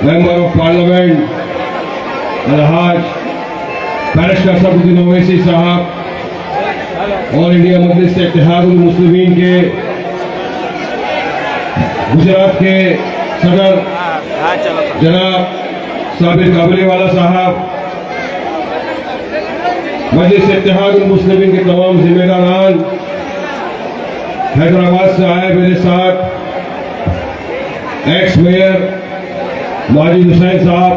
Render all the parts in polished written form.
Member of Parliament Alhaj barrister Asaduddin Owaisi साहब, all India मजलिस इत्तेहादुल मुस्लिमीन के गुजरात के सदर जनाब साबिर काबुलीवाला साहब, मजलिस इत्तेहादुल मुस्लिमीन के तमाम जिम्मेदारान, हैदराबाद से आए मेरे साथ एक्स मेयर माजिद हुसैन साहब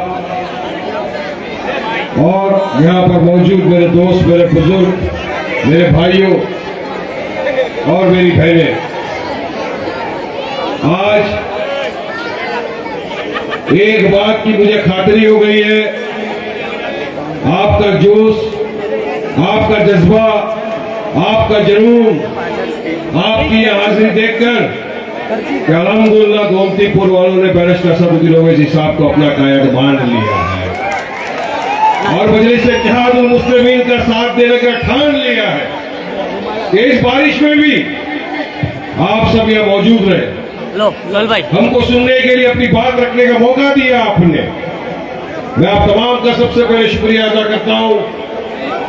और यहाँ पर मौजूद मेरे दोस्त, मेरे बुजुर्ग, मेरे भाइयों और मेरी बहनें, आज एक बात की मुझे खातरी हो गई है, आपका जोश, आपका जज्बा, आपका जुनून, आपकी हाजिरी देखकर कि अल्हम्दुलिल्लाह गोमतीपुर वालों ने बैरिस्टर असदुद्दीन ओवैसी साहब को अपना कायद मान लिया है और मजलिस इत्तेहादुल मुस्लिमीन का साथ देने का ठान लिया है कि इस बारिश में भी आप सब यहाँ मौजूद रहे, हमको सुनने के लिए अपनी बात रखने का मौका दिया आपने। मैं आप तमाम का सबसे पहले शुक्रिया अदा करता हूँ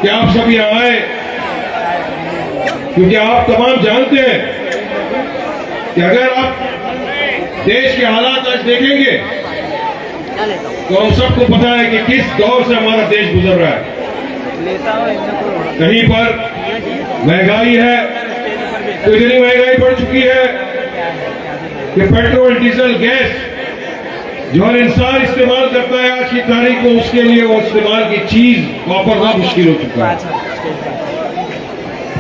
कि आप सब यहाँ आए, क्योंकि आप तमाम जानते हैं कि अगर आप देश के हालात आज देखेंगे तो हम सबको पता है कि किस दौर से हमारा देश गुजर रहा है। कहीं पर महंगाई है तो इतनी महंगाई बढ़ चुकी है कि पेट्रोल, डीजल, गैस जो हर इंसान इस्तेमाल करता है आज की तारीख को, उसके लिए वो इस्तेमाल की चीज वापरना मुश्किल हो चुका है।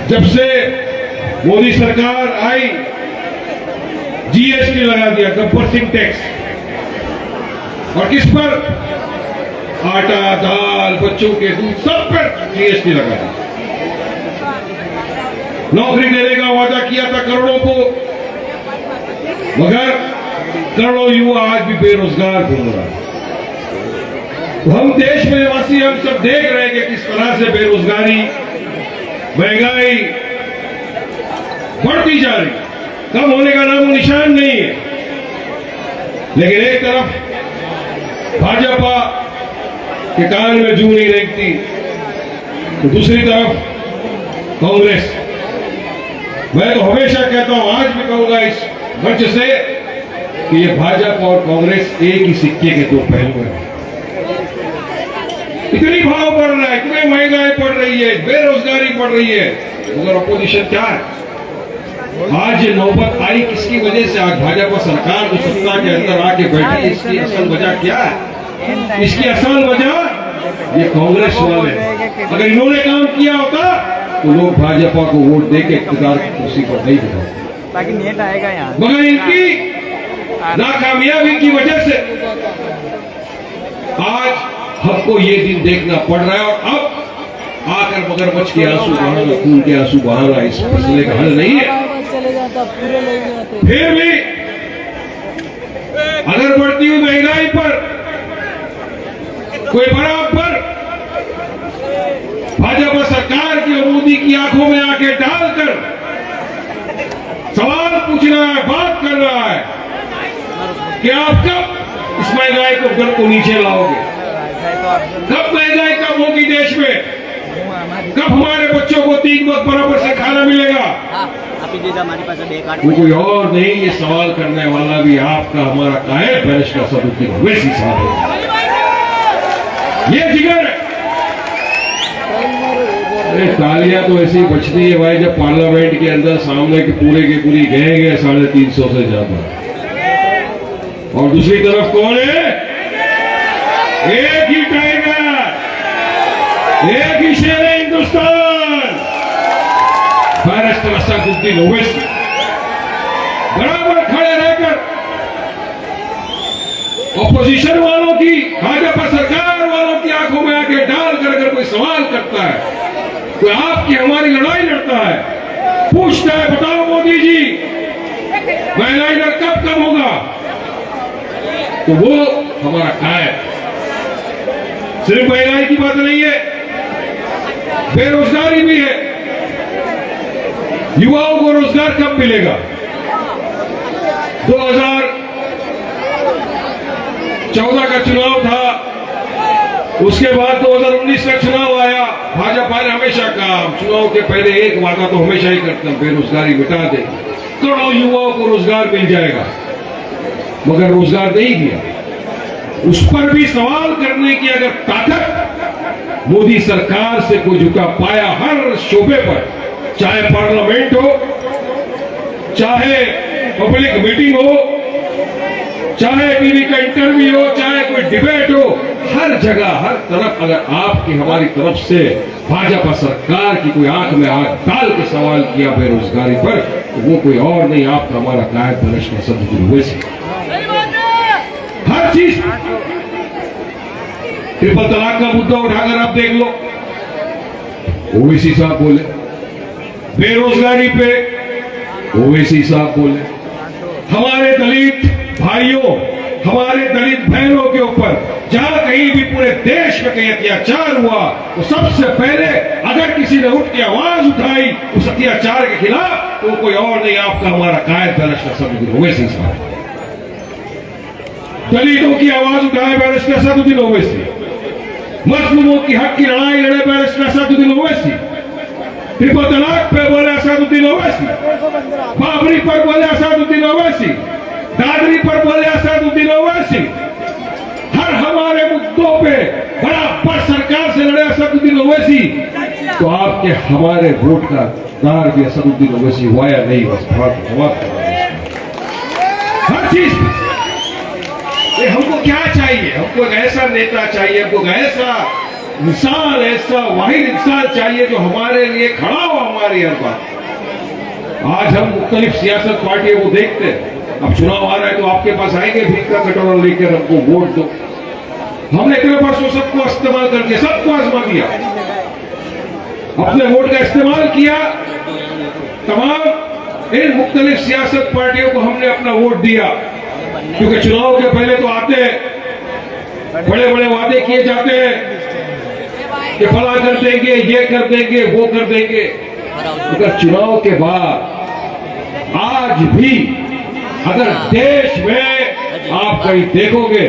जब से मोदी सरकार आई, जीएसटी लगा दिया, गब्बर सिंह टैक्स, और किस पर? आटा, दाल, बच्चों के दूध, सब पर जीएसटी लगा दिया। नौकरी देने का वादा किया था करोड़ों को, मगर करोड़ों युवा आज भी बेरोजगार घूम रहा है। तो हम देश में निवासी हम सब देख रहे हैं कि किस तरह से बेरोजगारी, महंगाई बढ़ती जा रही, कम होने का नामो निशान नहीं है। लेकिन एक तरफ भाजपा के कान में जू नहीं रेंगती, तो दूसरी तरफ कांग्रेस। मैं तो हमेशा कहता हूं, आज भी कहूंगा इस मंच से कि ये भाजपा और कांग्रेस एक ही सिक्के के दो पहलू हैं। इतनी भाव बढ़ रहा है, इतनी महंगाई बढ़ रही है, बेरोजगारी बढ़ रही है, मगर अपोजिशन क्या है? आज ये नौबत आई किसकी वजह से? आज भाजपा सरकार जो सत्ता के अंदर आके बैठी, इसकी असल वजह क्या है? इसकी असल वजह ये कांग्रेस वाले। अगर इन्होंने काम किया होता तो लोग भाजपा को वोट देके इख्तियार की कुर्सी पर नहीं बैठा, मगर इनकी नाकामयाबी की वजह से आज हमको ये दिन देखना पड़ रहा है। और अब आकर मगरमच्छ के आंसू बहाना, खून के आंसू बहाना इस मसले का हल नहीं है। फिर भी अगर बढ़ती हुई महंगाई पर कोई बराबर भाजपा सरकार की और मोदी की आंखों में आके डालकर सवाल पूछ रहा है, बात कर रहा है कि आप कब इस महंगाई को घर को नीचे लाओगे, कब महंगाई कम होगी देश में, कब हमारे बच्चों को 3 वक्त बराबर से खाना मिलेगा? कोई और नहीं, ये सवाल करने वाला भी आपका हमारा कायद बैरिस्टर असदुद्दीन ओवैसी साहब है। ये जिगर है। अरे तालियां तो ऐसी बचती है भाई जब पार्लियामेंट के अंदर सामने की पूरी गए 350 से ज्यादा, और दूसरी तरफ कौन है? एक ही टाइगर, एक ही शेर हिंदुस्तान, बैरिस्टर असदुद्दीन ओवैसी बराबर खड़े रहकर ऑपोजिशन वालों की, भाजपा सरकार वालों की आंखों में आके डालकर अगर कोई सवाल करता है, कोई आपकी हमारी लड़ाई लड़ता है, पूछता है बताओ मोदी जी महंगाई दर कब कम होगा, तो वो हमारा कायद। सिर्फ महंगाई की बात नहीं है, बेरोजगारी भी है। युवाओं को रोजगार कब मिलेगा? 14 का चुनाव था, उसके बाद 2019 का चुनाव आया। भाजपा ने हमेशा कहा चुनाव के पहले एक वादा तो हमेशा ही करते हैं, बेरोजगारी मिटा देंगे, करोड़ों युवाओं को रोजगार मिल जाएगा, मगर रोजगार नहीं दिया। उस पर भी सवाल करने की अगर ताकत मोदी सरकार से कोई झुका पाया हर शोबे पर, चाहे पार्लियामेंट हो, चाहे पब्लिक मीटिंग हो, चाहे टीवी का इंटरव्यू हो, चाहे कोई डिबेट हो, हर जगह हर तरफ अगर आपकी हमारी तरफ से भाजपा सरकार की कोई आंख में आंख डाल के सवाल किया बेरोजगारी पर, तो वो कोई और नहीं आपका हमारा कायद बनिष्ठ सदगुरु वैसे हर चीज। ट्रिपल तलाक का मुद्दा उठाकर आप देख लो, ओवैसी साहब बोले, बेरोजगारी पे ओवैसी साहब बोले, हमारे दलित भाइयों, हमारे दलित बहनों के ऊपर जहां कहीं भी पूरे देश में कहीं अत्याचार हुआ तो सबसे पहले अगर किसी ने उठ के आवाज उठाई उस अत्याचार के खिलाफ, तो कोई और नहीं आपका हमारा कायद बैरिस्टर सदुद्दीन ओवैसी साहब। दलितों की आवाज उठाए बैरिस्टर सदुद्दीन ओवैसी, मजलूमों की हक की लड़ाई लड़े बैरिस्टर सदुद्दीन ओवैसी, ट्रिपल तलाक पे बोले असदुद्दीन ओवैसी, बाबरी पर बोले असदुद्दीन ओवैसी, दादरी पर बोले असदुद्दीन ओवैसी, हर हमारे मुद्दों पे बराबर सरकार से लड़े असदुद्दीन ओवैसी। तो आपके हमारे वोट का दार भी असदुद्दीन ओवैसी हुआ या नहीं, बस बहुत जवाब हर चीज। हमको क्या चाहिए? हमको एक ऐसा नेता चाहिए, हमको ऐसा इंसान, ऐसा वाहिद इंसान चाहिए जो हमारे लिए खड़ा हो हमारी हर बात। आज हम मुख्तलिफ सियासत पार्टियों को देखते हैं, अब चुनाव आ रहा है तो आपके पास आएंगे भीख का कटोरा लेकर हमको वोट दो। हमने इतने वर्षों सबको इस्तेमाल करके सबको आजमा दिया, अपने वोट का इस्तेमाल किया, तमाम इन मुख्तलिफ सियासत पार्टियों को हमने अपना वोट दिया, क्योंकि चुनाव के पहले तो आते हैं, बड़े बड़े वादे किए जाते हैं कि फला कर देंगे, ये कर देंगे, वो कर देंगे, मगर चुनाव के बाद आज भी अगर देश में आप कहीं देखोगे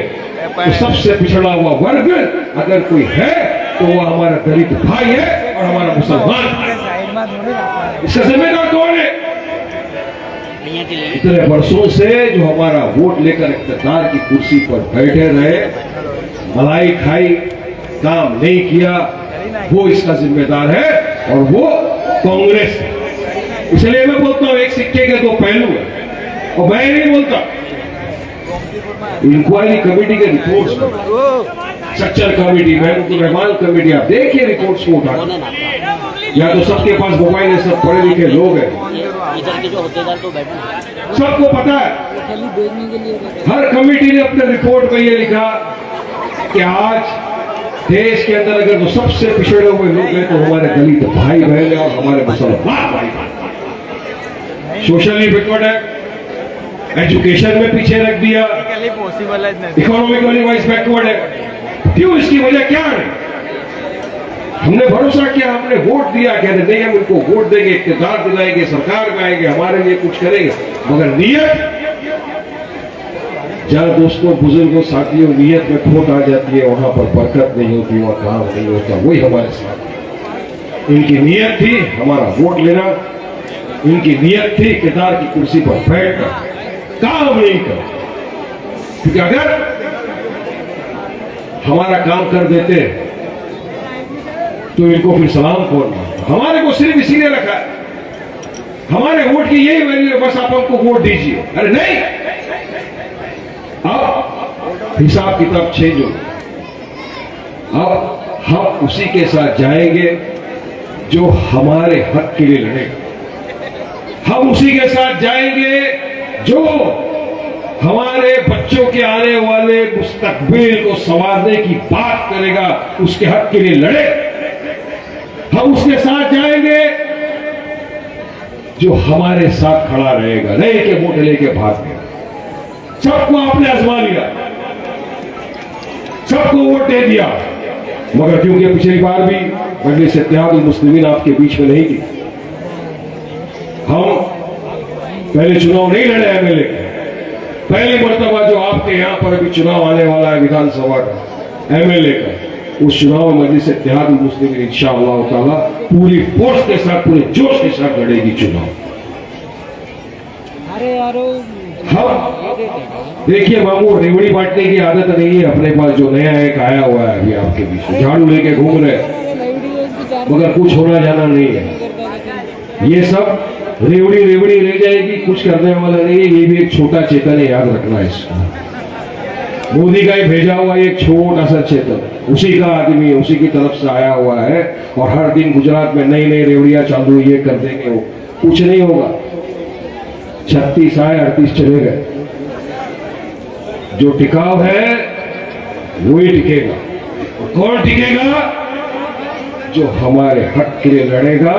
तो सबसे पिछड़ा हुआ वर्ग अगर कोई है तो वो हमारा दलित भाई है और हमारा मुसलमान है। इसका जिम्मेदार कौन है? इतने वर्षों से जो हमारा वोट लेकर इख्तियार की कुर्सी पर बैठे रहे, मलाई खाई, काम नहीं किया, वो इसका जिम्मेदार है और वो कांग्रेस है। इसलिए मैं बोलता हूं एक सिक्के के दो पहलू है, और मैं नहीं बोलता इंक्वायरी कमेटी के reports, structure committee, Rahman committee, आप देखिए रिपोर्ट्स को उठा, या तो सबके पास मोबाइल है, सब पढ़े लिखे लोग हैं, सबको पता है। हर कमेटी ने अपने रिपोर्ट में ये लिखा कि आज देश के अंदर अगर तो सबसे पिछड़े हुए लोग हैं तो हमारे दलित भाई बहन है और हमारे मुसलमान भाई बहन। सोशली बैकवर्ड है, एजुकेशन में पीछे रख दिया, इकोनॉमिकली वाइज बैकवर्ड है। क्यों? इसकी वजह क्या है? हमने भरोसा किया, हमने वोट दिया, कहते नहीं हम इनको वोट देंगे, इख्तियार दिलाएंगे, सरकार में आएंगे, हमारे लिए कुछ करेंगे, मगर नीयत, जहाँ दोस्तों, बुजुर्गों, साथियों, नीयत में खोट आ जाती है, वहां पर बरकत नहीं होती, वहां काम नहीं होता। वही हमारे साथ इनकी नीयत थी हमारा वोट लेना, इनकी नीयत थी इख्तियार की कुर्सी पर बैठकर काम नहीं कर, क्योंकि अगर हमारा काम कर देते तो इनको फिर सलाम कौन? हमारे को सिर्फ इसीलिए रखा है, हमारे वोट की यही वैल्यू है, बस आप हमको वोट दीजिए। अरे नहीं, अब हिसाब किताब चेंज हो, अब हम उसी के साथ जाएंगे जो हमारे हक के लिए लड़ेगा, हम उसी के साथ जाएंगे जो हमारे बच्चों के आने वाले मुस्तकबिल को संवारने की बात करेगा, उसके हक के लिए लड़े। हम उसके साथ जाएंगे जो हमारे साथ खड़ा रहेगा, नहीं के वोट लेके भाग गया। सबको आपने आजमा लिया, सबको वोट दे दिया, मगर क्योंकि पिछली बार भी मजलिस इत्तेहादुल मुस्लिमीन आपके बीच में नहीं थी, हम पहले चुनाव नहीं लड़े एमएलए, पहली मर्तबा जो आपके यहाँ पर अभी चुनाव आने वाला है विधानसभा का, एमएलए का, उस चुनाव में मजलिस इत्तेहादुल मुस्लिमीन इंशाअल्लाह ताला पूरी फोर्स के साथ, पूरे जोश के साथ लड़ेगी चुनाव। हाँ देखिए बाबू, रेवड़ी बांटने की आदत नहीं है अपने पास। जो नया एक आया हुआ है अभी आपके बीच में, झाड़ू लेके घूम रहे, मगर कुछ होना जाना नहीं है। ये सब रेवड़ी रेवड़ी रह जाएगी, कुछ करने वाला नहीं है। ये भी एक छोटा चेतन है, याद रखना है इसको। मोदी का ही भेजा हुआ एक छोटा सा चेतन, उसी का आदमी है, उसी की तरफ से आया हुआ है। और हर दिन गुजरात में नई नई रेवड़ियां चालू ये कर देंगे, वो कुछ नहीं होगा। 36 आए, 38 चले गए। जो टिकाव है वही टिकेगा। कौन टिकेगा? जो हमारे हक के लिए लड़ेगा।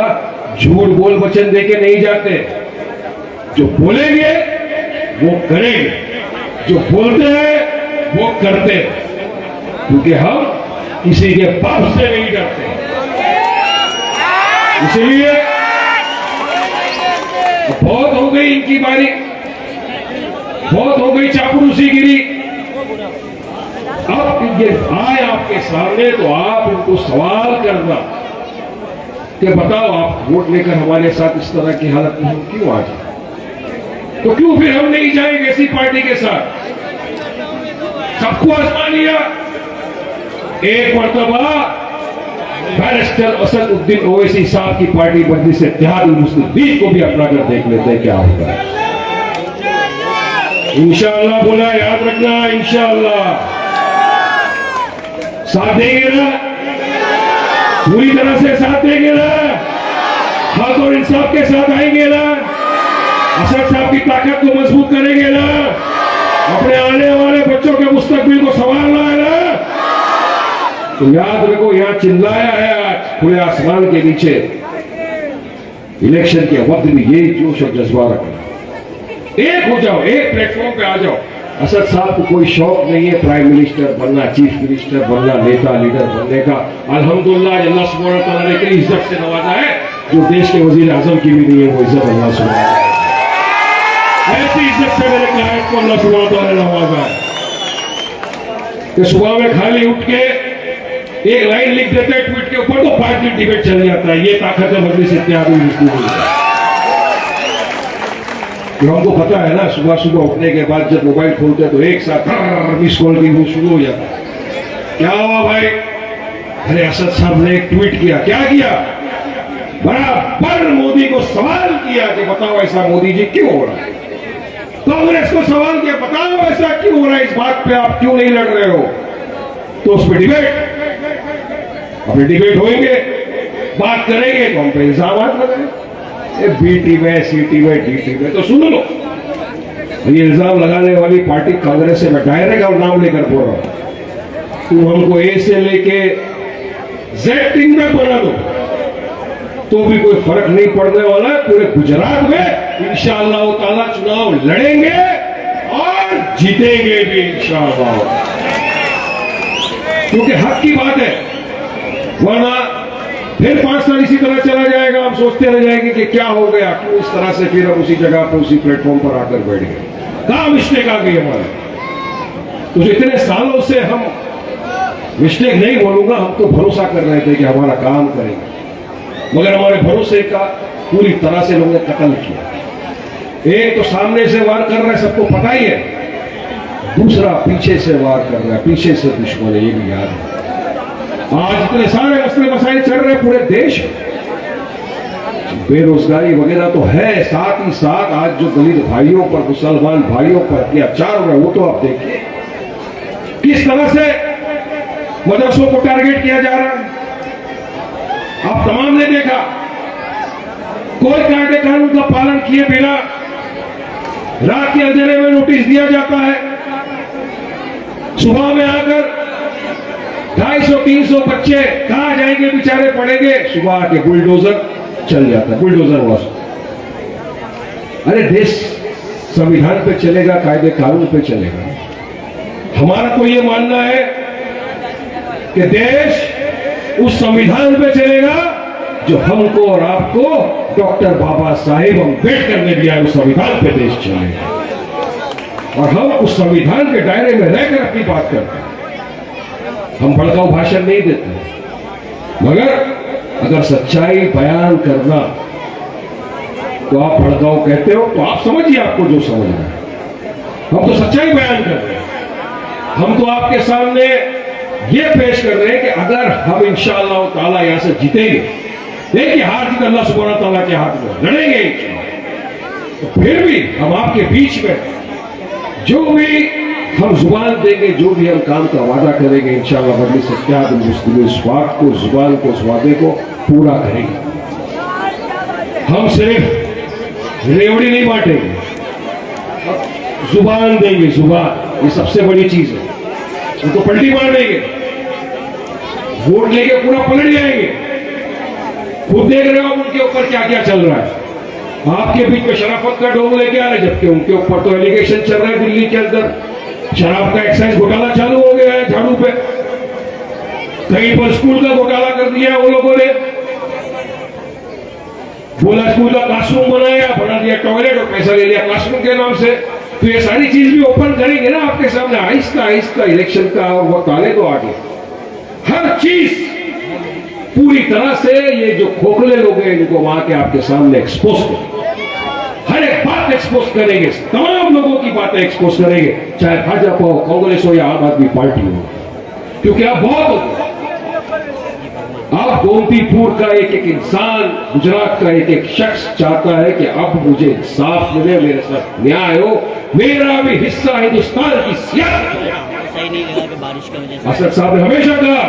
झूठ बोल वचन देके नहीं जाते, जो बोलेंगे वो करेंगे, जो बोलते हैं वो करते हैं, क्योंकि हम किसी के पाप से नहीं डरते। इसलिए बहुत हो गई इनकी बारी, बहुत हो गई चापलूसीगिरी। अब ये आए आपके सामने तो आप उनको सवाल करना कि बताओ, आप वोट लेकर हमारे साथ इस तरह की हालत में क्यों आ जाए? तो क्यों फिर हम नहीं जाएंगे ऐसी पार्टी के साथ? सबको आजमा लिया। एक मर्तबा बैरिस्टर असदुद्दीन ओवैसी साहब की पार्टी मजलिस इत्तेहादुल मुस्लिमीन को भी अपना कर देख लेते हैं क्या होता है। इंशाअल्लाह बोला, याद रखना, इंशाअल्लाह साथ देंगे ना, पूरी तरह से साथ देंगे ना, हक और इंसाफ के साथ आएंगे ना, असद साहब की ताकत को मजबूत करेंगे ना, अपने आने वाले बच्चों के मुस्तकबिल को संभालना है ना। तो याद रखो, यहां चिल्लाया है आज पूरे आसमान के नीचे, इलेक्शन के वक्त भी यही जोश और जज्बा रखना। एक हो जाओ, एक प्लेटफॉर्म पे आ जाओ। असद साहब को कोई शौक नहीं है प्राइम मिनिस्टर बनना, चीफ मिनिस्टर बनना, नेता लीडर बनने का। अल्हम्दुलिल्लाह अल्लाह सुब्हानहू व तआला ने इतनी इज्जत से नवाजा है जो देश के वजीर आजम की भी नहीं है, वो इज्जत अल्लाह सुब्हानहू व तआला। ऐसी इज्जत से मेरे क्लाइंट को अल्लाह सुब्हानहू व तआला ने नवाजा है कि सुबह में खाली उठ के एक लाइन लिख देते हैं ट्वीट के ऊपर, तो 5 दिन डिबेट चल जाता है। ये ताकत है मजलिस इत्तेहादुल मुस्लिमीन। तो हमको पता है ना, सुबह सुबह उठने के बाद जब मोबाइल खोलते हैं तो एक साथ मिस कॉल की वो शुरू हो जाता है। क्या हुआ भाई? अरे असद साहब ने एक ट्वीट किया। क्या किया? बराबर मोदी को सवाल किया कि बताओ ऐसा मोदी जी क्यों हो रहा है। कांग्रेस को सवाल किया, बताओ ऐसा क्यों हो रहा है, इस बात पे आप क्यों नहीं लड़ रहे हो। तो उस पर डिबेट, अपने डिबेट होंगे, बात करेंगे तो हम पे इल्जाम लगाए, बी टीम है, सी टीम है, डी टीम है। तो सुन लो, ये इल्जाम लगाने वाली पार्टी कांग्रेस से मैं डायरेक्ट और नाम लेकर बोल रहा हूं। तुम हमको ए से लेके जेड टीम में बना दो तो भी कोई फर्क नहीं पड़ने वाला है। पूरे गुजरात में इंशाअल्लाह ताला चुनाव लड़ेंगे और जीतेंगे भी इंशाअल्लाह, क्योंकि हक की बात है। वरना फिर 5 साल इसी तरह चला जाएगा, हम सोचते रह जाएंगे कि क्या हो गया, क्यों इस तरह से फिर हम उसी जगह पर उसी प्लेटफॉर्म पर आकर बैठ गए। कहां मिस्टेक आ गई हमारे? तो इतने सालों से हम मिस्टेक नहीं बोलूंगा, हम तो भरोसा कर रहे थे कि हमारा काम करेंगे, मगर हमारे भरोसे का पूरी तरह से लोगों ने कत्ल किया। एक तो सामने से वार कर रहा है, सबको पता ही है, दूसरा पीछे से वार कर रहा है, पीछे से दुश्मन है, ये भी याद है। आज इतने सारे मसले मसाइल चल रहे पूरे देश, बेरोजगारी वगैरह तो है, साथ ही साथ आज जो दलित भाइयों पर, मुसलमान भाइयों पर अत्याचार हो रहा है वो तो आप देखिए किस तरह से मदरसों को टारगेट किया जा रहा है। आप तमाम ने देखा, कोई कायदे कानून का पालन किए बिना रात के अंधेरे में नोटिस दिया जाता है। सुबह में आकर 250-300 बच्चे कहां जाएंगे, बेचारे पड़ेंगे, सुबह आके बुलडोजर चल जाता है, बुलडोजर वॉश। अरे देश संविधान पे चलेगा, कायदे कानून पे चलेगा। हमारा तो ये मानना है कि देश उस संविधान पे चलेगा जो हमको और आपको डॉक्टर बाबा साहेब अम्बेडकर ने दिया, उस संविधान पे देश चलेगा। और हम उस संविधान के दायरे में रहकर अपनी बात करते हैं। हम भड़काऊ भाषण नहीं देते, मगर अगर सच्चाई बयान करना तो आप भड़काऊ कहते हो तो आप समझिए, आपको जो समझना है। हम तो सच्चाई बयान कर रहे हैं। हम तो आपके सामने ये पेश कर रहे हैं कि अगर हम इंशाअल्लाह ताला यहां से जीतेंगे, देखिए हार जीत अल्लाह सुब्हानहू तआला के हाथ में, लड़ेंगे तो फिर भी हम आपके बीच में जो भी हम जुबान देंगे, जो भी हम काम का वादा करेंगे, इंशाअल्लाह मजलिस इत्तेहादुल मुस्लिमीन इस बात को, जुबान को, इस वादे को पूरा करेंगे। हम सिर्फ रेवड़ी नहीं बांटेंगे, जुबान देंगे, जुबान, ये सबसे बड़ी चीज है। उनको पलटी मार देंगे, वोट लेके पूरा पलट जाएंगे। खुद देख रहे हो उनके ऊपर क्या क्या चल रहा है। आपके बीच में शराफत का डोंग लेके आ रहे, जबकि उनके ऊपर तो एलिगेशन चल रहा है दिल्ली के अंदर शराब का एक्साइज घोटाला चालू हो गया है झाड़ू पे। कहीं पर स्कूल का घोटाला कर दिया है वो लोगों ने, बोला स्कूल का क्लासरूम बनाया, बना दिया टॉयलेट और पैसा ले लिया क्लासरूम के नाम से। तो ये सारी चीज भी ओपन करेंगे ना आपके सामने, आहिस्ता आहिस्ता इलेक्शन का और वक्त आने तो आगे हर चीज पूरी तरह से ये जो खोखले लोग हैं इनको वहां के आपके सामने एक्सपोज करेंगे। हर एक बात एक्सपोज करेंगे, तमाम लोगों की बातें एक्सपोज करेंगे, चाहे भाजपा हो, कांग्रेस हो या आम आदमी पार्टी हो, क्योंकि आप बहुत आप गोमतीपुर का एक एक इंसान, गुजरात का एक एक शख्स चाहता है कि अब मुझे इंसाफ मिले, मेरे साथ न्याय हो, मेरा भी हिस्सा हिंदुस्तान की सियासत में। असद साहब ने हमेशा कहा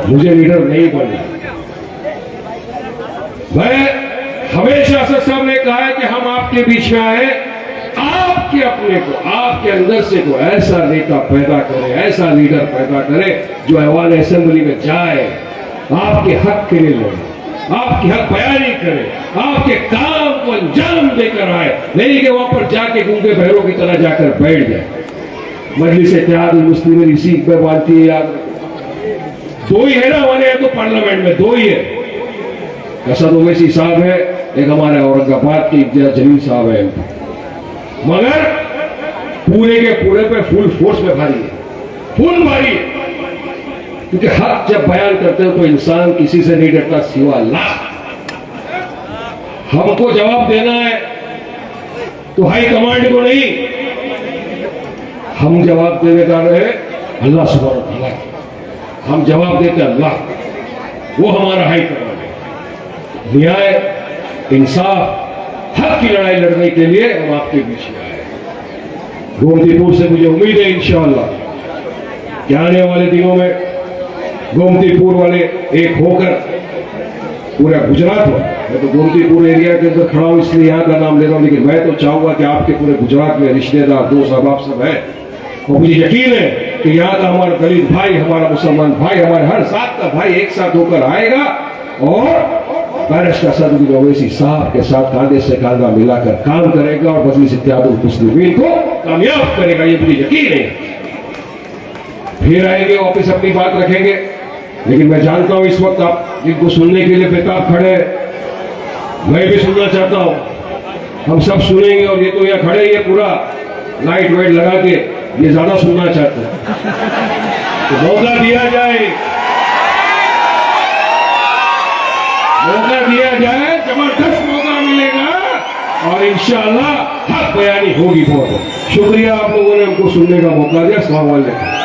मुझे लीडर नहीं बनना। मैं हमेशा असद साहब ने कहा है कि हम आपके बीच में आए, आपके अपने को, आपके अंदर से को ऐसा नेता पैदा करे, ऐसा लीडर पैदा करे जो ऐवान असेंबली में जाए, आपके हक के लिए लड़े, आपके हक बयानी करे, आपके काम को अंजाम देकर आए, नहीं कि वहां पर जाके गूंगे बहरों की तरह जाकर बैठ जाए। मजलिस इत्तेहादुल मुस्लिमीन इसी में बांधती है। याद दो ही है ना हमारे यहाँ तो पार्लियामेंट में, दो ही है, असद ओवैसी साहब है, एक हमारे औरंगाबाद के इम्तियाज जलील साहब है। मगर पूरे के पूरे पे फुल फोर्स में भारी है, फुल भारी है, क्योंकि हक जब बयान करते हो तो इंसान किसी से नहीं डरता सिवा अल्लाह। हमको जवाब देना है तो हाई कमांड को नहीं, हम जवाब देने जा रहे हैं अल्लाह सुब्हानहू तआला, हम जवाब देते अल्लाह, वो हमारा हाई कमांड है। न्याय, इंसाफ, हक की लड़ाई लड़ने के लिए हम आपके बीच में आए। गोमतीपुर से मुझे उम्मीद है इंशाअल्लाह कि आने वाले दिनों में गोमतीपुर वाले एक होकर पूरा गुजरात हो। मैं तो गोमतीपुर एरिया के अंदर खड़ा हूं इसलिए यहाँ का नाम ले रहा हूं, लेकिन मैं तो चाहूंगा कि आपके पूरे गुजरात में रिश्तेदार, दोस्त, अहबाब सब है, और मुझे यकीन है कि यहाँ का हमारा दलित भाई, हमारा मुसलमान भाई, हमारे हर साथ का भाई एक साथ होकर आएगा और बैरिस्टर असद ओवैसी साहब के साथ कांधे से कांधा मिलाकर काम करेगा और मजलिस इत्तेहादुल मुस्लिमीन को कामयाब करेगा, ये मुझे यकीन है। फिर आएंगे वापस अपनी बात रखेंगे, लेकिन मैं जानता हूं इस वक्त आप जिनको सुनने के लिए बेताब खड़े, मैं भी सुनना चाहता हूं, हम सब सुनेंगे। और ये तो यहाँ खड़े ही है, पूरा लाइट वाइट लगा के ये ज्यादा सुनना चाहते हैं, तो मौका दिया जाए, मौका दिया जाए, जबरदस्त मौका मिलेगा और इंशाअल्लाह हक बयानी होगी। बहुत शुक्रिया आप लोगों ने हमको सुनने का मौका दिया। अस्सलाम वालेकुम।